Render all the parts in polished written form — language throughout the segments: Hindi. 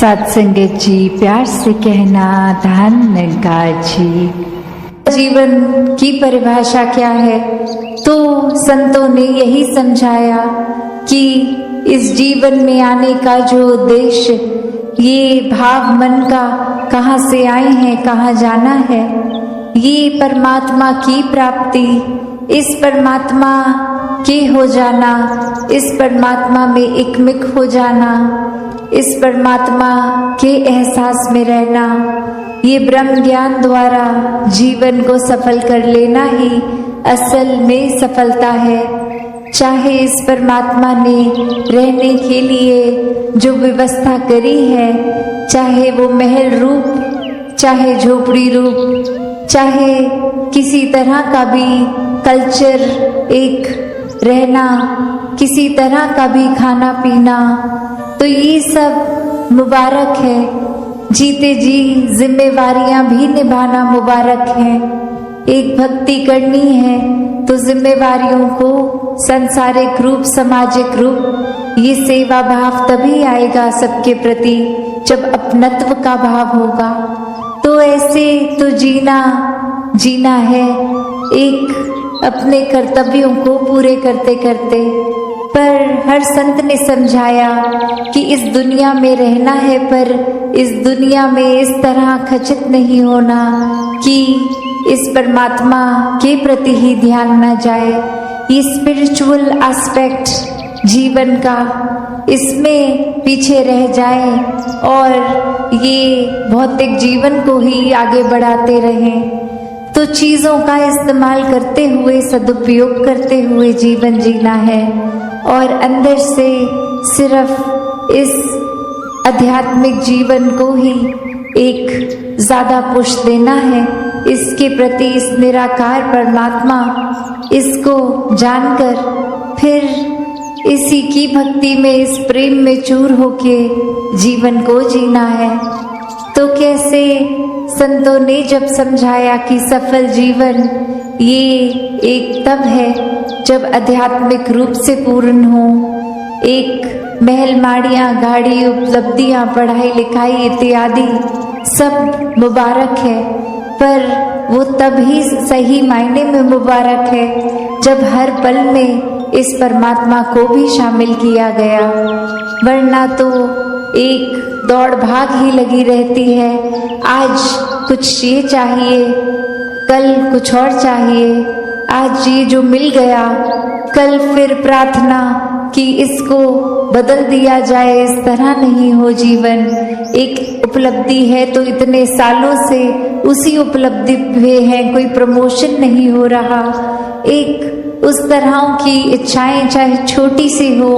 सत्संगत जी प्यार से कहना धन्यकार जी। जीवन की परिभाषा क्या है? तो संतों ने यही समझाया कि इस जीवन में आने का जो उद्देश्य, ये भाव मन का कहाँ से आए हैं, कहाँ जाना है, ये परमात्मा की प्राप्ति, इस परमात्मा के हो जाना, इस परमात्मा में एकमिक हो जाना, इस परमात्मा के एहसास में रहना, ये ब्रह्म ज्ञान द्वारा जीवन को सफल कर लेना ही असल में सफलता है। चाहे इस परमात्मा ने रहने के लिए जो व्यवस्था करी है, चाहे वो महल रूप, चाहे झोपड़ी रूप, चाहे किसी तरह का भी कल्चर, एक रहना, किसी तरह का भी खाना पीना, तो ये सब मुबारक है। जीते जी जिम्मेवारियां भी निभाना मुबारक है। एक भक्ति करनी है तो जिम्मेवारियों को संसारिक रूप, सामाजिक रूप, ये सेवा भाव तभी आएगा सबके प्रति जब अपनत्व का भाव होगा। तो ऐसे तो जीना है एक अपने कर्तव्यों को पूरे करते करते। पर हर संत ने समझाया कि इस दुनिया में रहना है, पर इस दुनिया में इस तरह खचित नहीं होना कि इस परमात्मा के प्रति ही ध्यान न जाए। ये स्पिरिचुअल एस्पेक्ट जीवन का, इसमें पीछे रह जाए और ये भौतिक जीवन को ही आगे बढ़ाते रहें। तो चीज़ों का इस्तेमाल करते हुए, सदुपयोग करते हुए जीवन जीना है और अंदर से सिर्फ इस आध्यात्मिक जीवन को ही एक ज़्यादा पुश देना है, इसके प्रति, इस निराकार परमात्मा, इसको जानकर फिर इसी की भक्ति में, इस प्रेम में चूर होके जीवन को जीना है। तो कैसे संतों ने जब समझाया कि सफल जीवन ये एक तब है जब आध्यात्मिक रूप से पूर्ण हो, एक महल माड़ियाँ, गाड़ी, उपलब्धियाँ, पढ़ाई लिखाई इत्यादि सब मुबारक है, पर वो तब ही सही मायने में मुबारक है जब हर पल में इस परमात्मा को भी शामिल किया गया। वरना तो एक दौड़ भाग ही लगी रहती है। आज कुछ ये चाहिए, कल कुछ और चाहिए, आज ये जो मिल गया, कल फिर प्रार्थना कि इसको बदल दिया जाए। इस तरह नहीं हो जीवन। एक उपलब्धि है तो इतने सालों से उसी उपलब्धि पे है, कोई प्रमोशन नहीं हो रहा। एक उस तरह की इच्छाएं चाहे छोटी सी हो,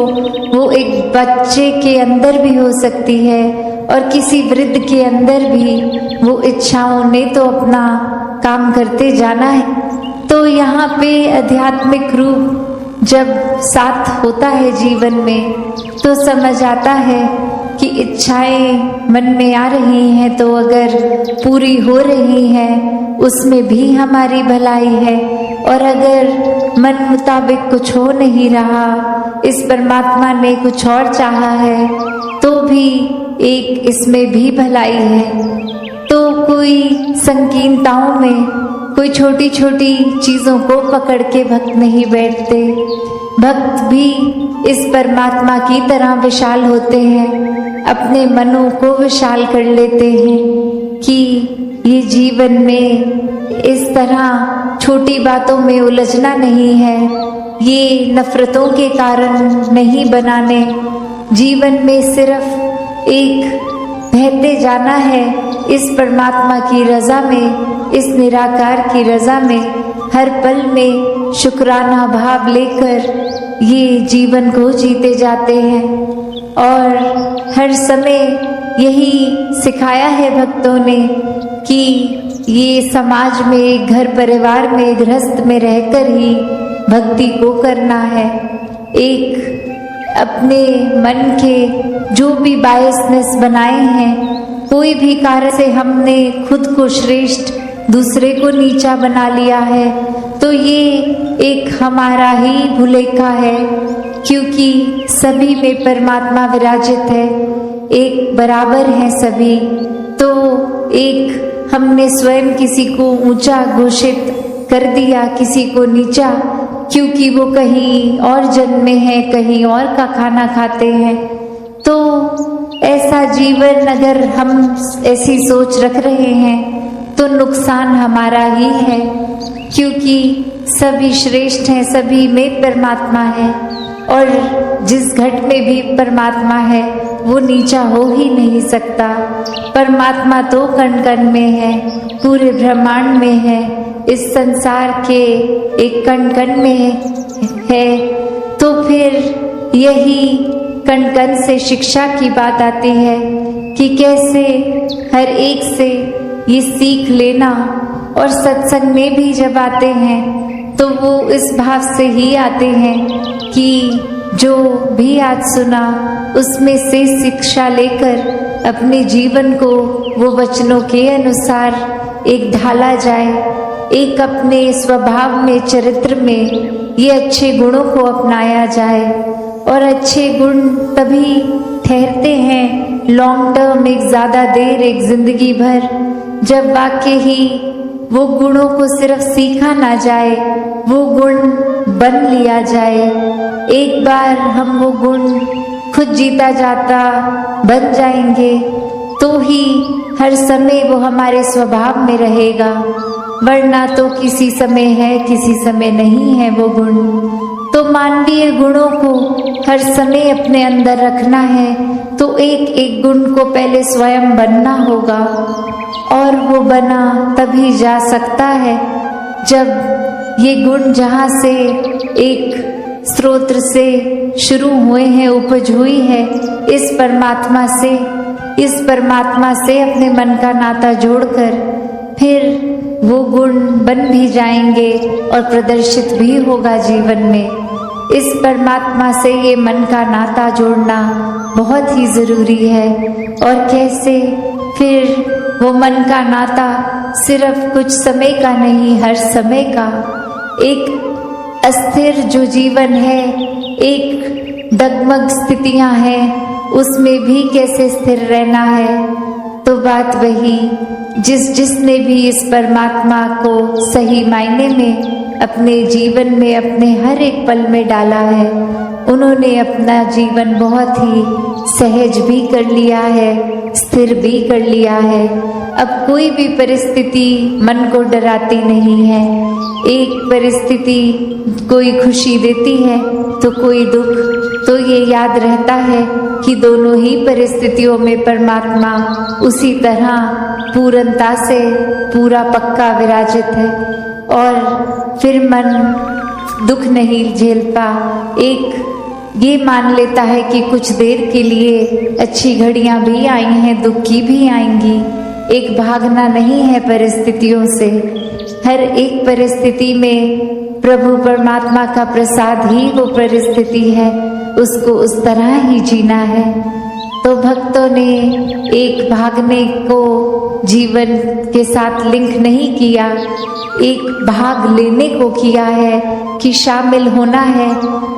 वो एक बच्चे के अंदर भी हो सकती है और किसी वृद्ध के अंदर भी वो इच्छाओं ने तो अपना काम करते जाना है। तो यहाँ पे आध्यात्मिक रूप जब साथ होता है जीवन में, तो समझ आता है कि इच्छाएं मन में आ रही हैं तो अगर पूरी हो रही हैं उसमें भी हमारी भलाई है, और अगर मन मुताबिक कुछ हो नहीं रहा, इस परमात्मा ने कुछ और चाहा है, तो भी एक इसमें भी भलाई है। तो कोई संकीर्णताओं में, कोई छोटी छोटी चीज़ों को पकड़ के भक्त नहीं बैठते। भक्त भी इस परमात्मा की तरह विशाल होते हैं, अपने मनों को विशाल कर लेते हैं कि ये जीवन में इस तरह छोटी बातों में उलझना नहीं है, ये नफरतों के कारण नहीं बनाने। जीवन में सिर्फ एक बहते जाना है इस परमात्मा की रज़ा में, इस निराकार की रज़ा में, हर पल में शुक्राना भाव लेकर ये जीवन को जीते जाते हैं। और हर समय यही सिखाया है भक्तों ने कि ये समाज में, घर परिवार में, गृहस्थ में रहकर ही भक्ति को करना है। एक अपने मन के जो भी बायसनेस बनाए हैं, कोई भी कार्य से हमने खुद को श्रेष्ठ, दूसरे को नीचा बना लिया है, तो ये एक हमारा ही भुलेखा है, क्योंकि सभी में परमात्मा विराजित है। एक बराबर हैं सभी। तो एक हमने स्वयं किसी को ऊंचा घोषित कर दिया, किसी को नीचा, क्योंकि वो कहीं और जन्मे हैं, कहीं और का खाना खाते हैं। तो ऐसा जीवन अगर हम ऐसी सोच रख रहे हैं तो नुकसान हमारा ही है, क्योंकि सभी श्रेष्ठ हैं, सभी में परमात्मा है, और जिस घट में भी परमात्मा है वो नीचा हो ही नहीं सकता। परमात्मा तो कण कण में है, पूरे ब्रह्मांड में है, इस संसार के एक कण कण में है। तो फिर यही कण कण से शिक्षा की बात आती है कि कैसे हर एक से ये सीख लेना। और सत्संग में भी जब आते हैं तो वो इस भाव से ही आते हैं कि जो भी आज सुना उसमें से शिक्षा लेकर अपने जीवन को वो वचनों के अनुसार एक ढाला जाए, एक अपने स्वभाव में, चरित्र में ये अच्छे गुणों को अपनाया जाए। और अच्छे गुण तभी ठहरते हैं लॉन्ग टर्म, एक ज़्यादा देर, एक जिंदगी भर, जब वाकई ही वो गुणों को सिर्फ सीखा ना जाए, वो गुण बन लिया जाए। एक बार हम वो गुण खुद जीता जाता बन जाएंगे तो ही हर समय वो हमारे स्वभाव में रहेगा, वरना तो किसी समय है, किसी समय नहीं है वो गुण। तो मानवीय गुणों को हर समय अपने अंदर रखना है तो एक एक गुण को पहले स्वयं बनना होगा, और वो बना तभी जा सकता है जब ये गुण जहाँ से एक स्रोत से शुरू हुए हैं, उपज हुई है इस परमात्मा से, इस परमात्मा से अपने मन का नाता जोड़कर फिर वो गुण बन भी जाएंगे और प्रदर्शित भी होगा जीवन में। इस परमात्मा से ये मन का नाता जोड़ना बहुत ही ज़रूरी है। और कैसे फिर वो मन का नाता सिर्फ कुछ समय का नहीं, हर समय का, एक अस्थिर जो जीवन है, एक डगमग स्थितियां हैं, उसमें भी कैसे स्थिर रहना है। तो बात वही, जिसने भी इस परमात्मा को सही मायने में अपने जीवन में, अपने हर एक पल में डाला है, उन्होंने अपना जीवन बहुत ही सहज भी कर लिया है, स्थिर भी कर लिया है। अब कोई भी परिस्थिति मन को डराती नहीं है। एक परिस्थिति कोई खुशी देती है तो कोई दुख, तो ये याद रहता है कि दोनों ही परिस्थितियों में परमात्मा उसी तरह पूर्णता से पूरा पक्का विराजित है। और फिर मन दुख नहीं झेलता, एक ये मान लेता है कि कुछ देर के लिए अच्छी घड़ियां भी आई हैं, दुख की भी आएंगी। एक भागना नहीं है परिस्थितियों से, हर एक परिस्थिति में प्रभु परमात्मा का प्रसाद ही वो परिस्थिति है, उसको उस तरह ही जीना है। तो भक्तों ने एक भागने को जीवन के साथ लिंक नहीं किया, एक भाग लेने को किया है कि शामिल होना है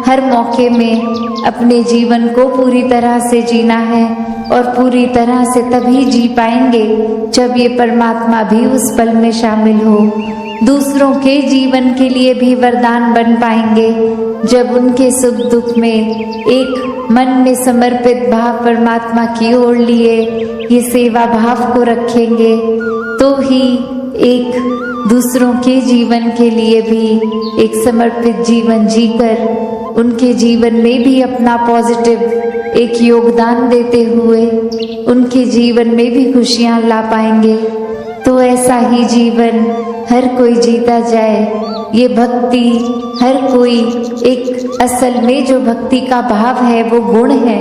हर मौके में, अपने जीवन को पूरी तरह से जीना है। और पूरी तरह से तभी जी पाएंगे जब ये परमात्मा भी उस पल में शामिल हो। दूसरों के जीवन के लिए भी वरदान बन पाएंगे जब उनके सुख दुख में एक मन में समर्पित भाव परमात्मा की ओर लिए ये सेवा भाव को रखेंगे, तो ही एक दूसरों के जीवन के लिए भी एक समर्पित जीवन जीकर उनके जीवन में भी अपना पॉजिटिव एक योगदान देते हुए उनके जीवन में भी खुशियां ला पाएंगे। तो ऐसा ही जीवन हर कोई जीता जाए। ये भक्ति हर कोई एक असल में जो भक्ति का भाव है, वो गुण है,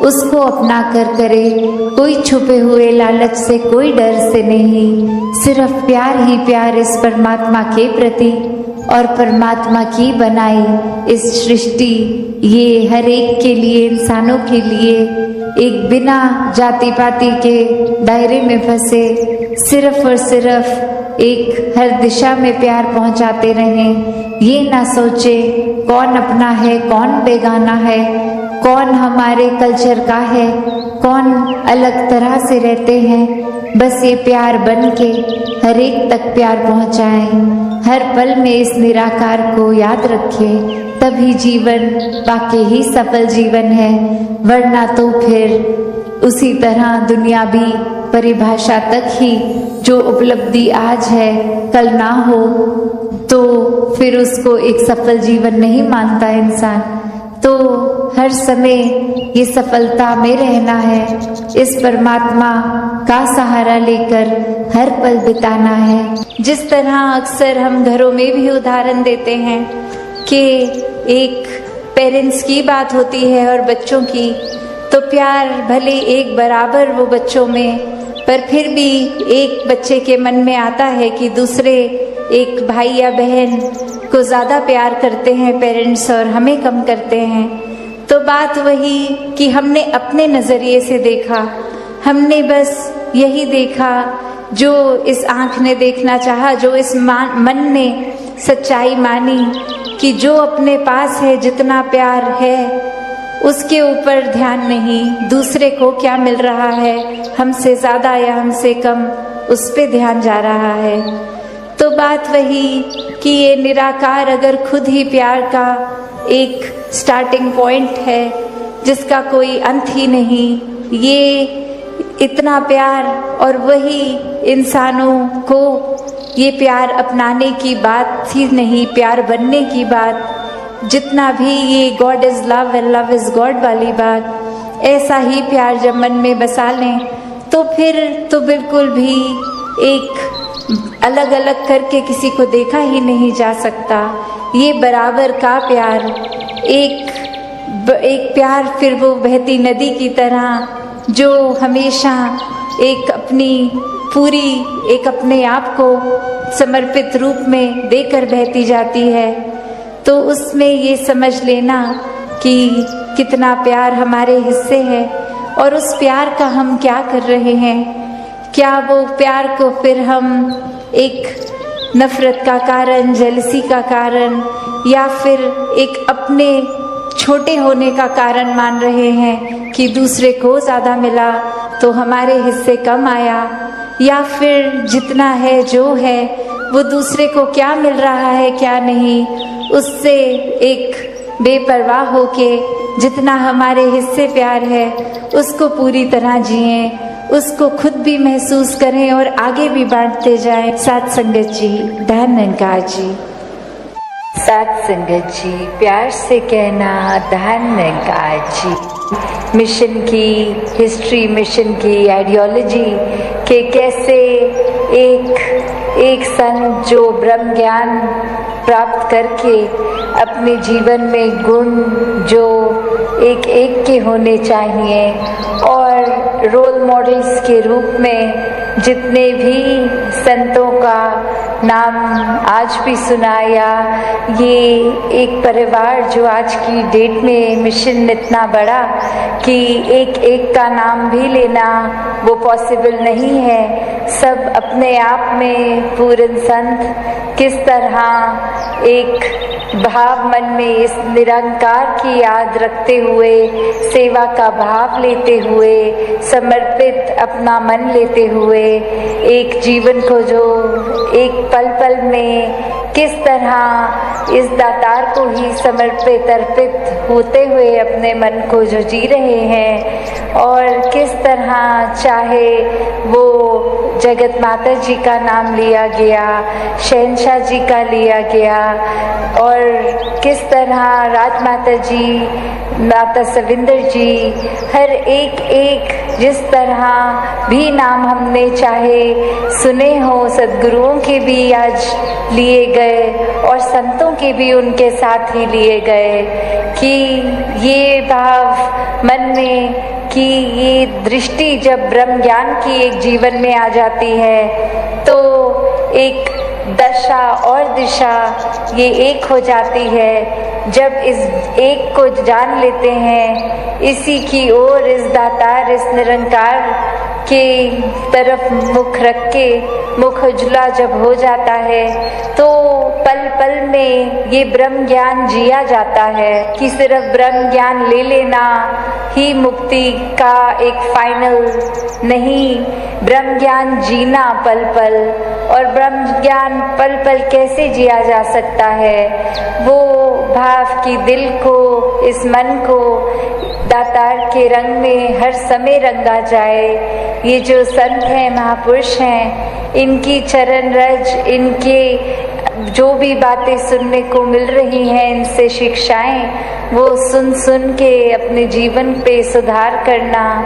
उसको अपना कर करे। कोई छुपे हुए लालच से, कोई डर से नहीं, सिर्फ प्यार ही प्यार इस परमात्मा के प्रति और परमात्मा की बनाई इस सृष्टि, ये हर एक के लिए, इंसानों के लिए एक बिना जाति पाति के दायरे में फंसे सिर्फ और सिर्फ एक हर दिशा में प्यार पहुंचाते रहें। ये ना सोचे कौन अपना है, कौन बेगाना है, कौन हमारे कल्चर का है, कौन अलग तरह से रहते हैं, बस ये प्यार बन के हर एक तक प्यार पहुंचाएं। हर पल में इस निराकार को याद रखें, तभी जीवन वाकई ही सफल जीवन है। वरना तो फिर उसी तरह दुनियावी परिभाषा तक ही जो उपलब्धि आज है कल ना हो, तो फिर उसको एक सफल जीवन नहीं मानता इंसान। तो हर समय ये सफलता में रहना है, इस परमात्मा का सहारा लेकर हर पल बिताना है। जिस तरह अक्सर हम घरों में भी उदाहरण देते हैं कि एक पेरेंट्स की बात होती है और बच्चों की, तो प्यार भले एक बराबर वो बच्चों में, पर फिर भी एक बच्चे के मन में आता है कि दूसरे एक भाई या बहन को ज़्यादा प्यार करते हैं पेरेंट्स और हमें कम करते हैं। तो बात वही कि हमने अपने नज़रिए से देखा, हमने बस यही देखा जो इस आँख ने देखना चाहा, जो इस मन ने सच्चाई मानी कि जो अपने पास है जितना प्यार है उसके ऊपर ध्यान नहीं, दूसरे को क्या मिल रहा है हमसे ज़्यादा या हमसे कम, उस पे ध्यान जा रहा है। तो बात वही कि ये निराकार अगर खुद ही प्यार का एक स्टार्टिंग पॉइंट है जिसका कोई अंत ही नहीं, ये इतना प्यार, और वही इंसानों को ये प्यार अपनाने की बात थी नहीं, प्यार बनने की बात। जितना भी ये God is love and love is God वाली बात, ऐसा ही प्यार जब मन में बसा लें तो फिर तो बिल्कुल भी एक अलग अलग करके किसी को देखा ही नहीं जा सकता। ये बराबर का प्यार, एक प्यार फिर वो बहती नदी की तरह जो हमेशा एक अपनी पूरी एक अपने आप को समर्पित रूप में देकर बहती जाती है। तो उसमें ये समझ लेना कि कितना प्यार हमारे हिस्से है और उस प्यार का हम क्या कर रहे हैं। क्या वो प्यार को फिर हम एक नफरत का कारण, जेलसी का कारण, या फिर एक अपने छोटे होने का कारण मान रहे हैं कि दूसरे को ज़्यादा मिला तो हमारे हिस्से कम आया, या फिर जितना है जो है वो दूसरे को क्या मिल रहा है क्या नहीं, उससे एक बेपरवाह होके जितना हमारे हिस्से प्यार है उसको पूरी तरह जिएं, उसको खुद भी महसूस करें और आगे भी बांटते जाएं। साथ संगत जी, धन निरंकार जी। साथ संगत जी, प्यार से कहना धन निरंकार जी। मिशन की हिस्ट्री, मिशन की आइडियोलॉजी के कैसे एक संत जो ब्रह्म ज्ञान प्राप्त करके अपने जीवन में गुण जो एक एक के होने चाहिए, और रोल मॉडल्स के रूप में जितने भी संतों का नाम आज भी सुनाया, ये एक परिवार जो आज की डेट में मिशन इतना बड़ा कि एक एक का नाम भी लेना वो पॉसिबल नहीं है। सब अपने आप में पूर्ण संत किस तरह एक भाव मन में इस निरंकार की याद रखते हुए, सेवा का भाव लेते हुए, समर्पित अपना मन लेते हुए एक जीवन को जो एक पल पल में किस तरह इस दातार को ही समर्पित अर्पित होते हुए अपने मन को जो जी रहे हैं, और किस तरह चाहे वो जगत माता जी का नाम लिया गया, शहंशाह जी का लिया गया, और किस तरह राजमाता जी, माता सविंदर जी, हर एक जिस तरह भी नाम हमने चाहे सुने हो, सद्गुरुओं के भी आज लिए गए और संतों के भी उनके साथ ही लिए गए, कि ये भाव मन में कि ये दृष्टि जब ब्रह्म ज्ञान की एक जीवन में आ जाती है तो एक दशा और दिशा ये एक हो जाती है। जब इस एक को जान लेते हैं, इसी की ओर, इस दातार, इस निरंकार के तरफ मुख रख के मुख उजला जब हो जाता है तो पल पल में ये ब्रह्म ज्ञान जिया जाता है कि सिर्फ ब्रह्म ज्ञान ले लेना ही मुक्ति का एक फाइनल नहीं, ब्रह्म ज्ञान जीना पल पल। और ब्रह्म ज्ञान पल पल कैसे जिया जा सकता है? वो भाव की दिल को, इस मन को दातार के रंग में हर समय रंगा जाए। ये जो संत हैं, महापुरुष हैं, इनकी चरण रज, इनके जो भी बातें सुनने को मिल रही हैं, इनसे शिक्षाएं, वो सुन सुन के अपने जीवन पे सुधार करना।